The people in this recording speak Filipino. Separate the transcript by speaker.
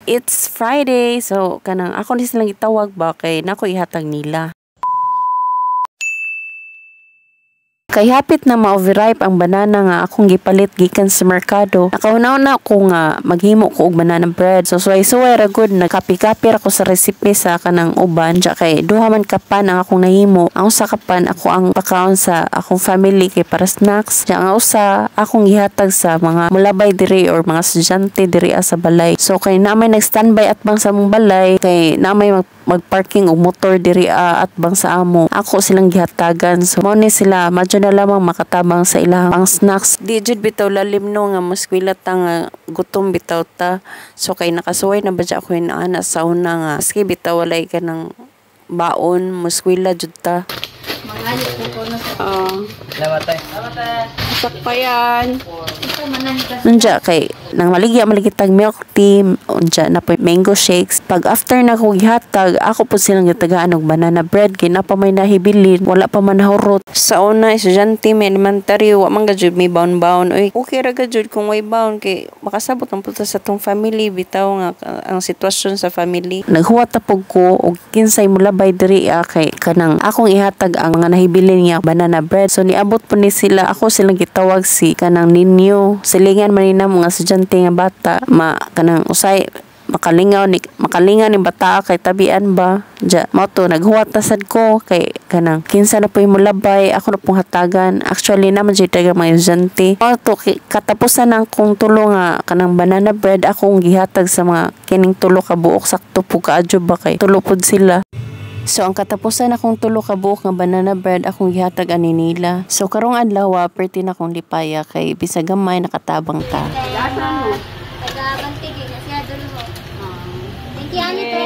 Speaker 1: it's Friday, so kanang ako ni silang gitawag ba kay nako ihatag nila. Kay hapit na ma-overripe ang banana nga akong gipalit gikan sa merkado. Nakahunaw-na ako nga maghimo ko og banana bread. So suway-suway ra gud nagkapi-kapi ra ko sa recipe sa kanang uban. Diya kay duha man kapan ang akong nahimo. Ang usa kapan ako ang pakaon sa akong family kay para snacks. Diya ang usa akong gihatag sa mga mulabay diri or mga estudyante diri sa balay. So kay namay nag-standby at bang sa mong balay kay namay magparking og motor diri at bang sa amo. Ako silang gihatagan. So mo ni sila madyo na lamang makatabang sa ilang pang snacks. Di jud bitaw lalim no nga muskwila ta nga gutom bitaw ta. So kay nakasuway na ba dya ako inaana sa una nga maski bitaw walay ka ng baon muskwila jud ta.
Speaker 2: Mangayo ko na sa
Speaker 3: Labatay.
Speaker 1: Sakpayan. Nunja kay nang maligitag milk tea unja na po mango shakes. Pag after na ko gihatag ako po silang gitagaan og banana bread kay na pa may nahibilin wala pa man nahurot. Sa una estudyante may elementary wa man gajud may baon-baon. Oy okay ra gajud kung way baon kay makasabot ang puta sa tong family bitaw nga ang sitwasyon sa family. Naghuwat ta pug ko og kinsay mulabay diri kay kanang akong ihatag ang mga nahibilin nga banana bread. So niabot po ni sila ako silang gitawag si kanang ninyo. Silingan man nina mga estudyante nga bata kanang usay makalingaw ni bata kay tabian ba ja mo to naghuwat na sad ko kay kanang kinsa na po mulabay ako na pong hatagan actually naman jud taga mga estudyante mo to katapusan ang kong tulo nga kanang banana bread akong gihatag sa mga kining tulo ka buok sakto po kaadyo ba kay tulo pud sila. So ang katapusan akong tulo ka buok nga banana bread akong gihatag ani nila. So karong adlaw perti na akong lipaya kay bisag gamay nakatabang ta.
Speaker 2: taga-bantigin na siya dulo. Thank you, Anito.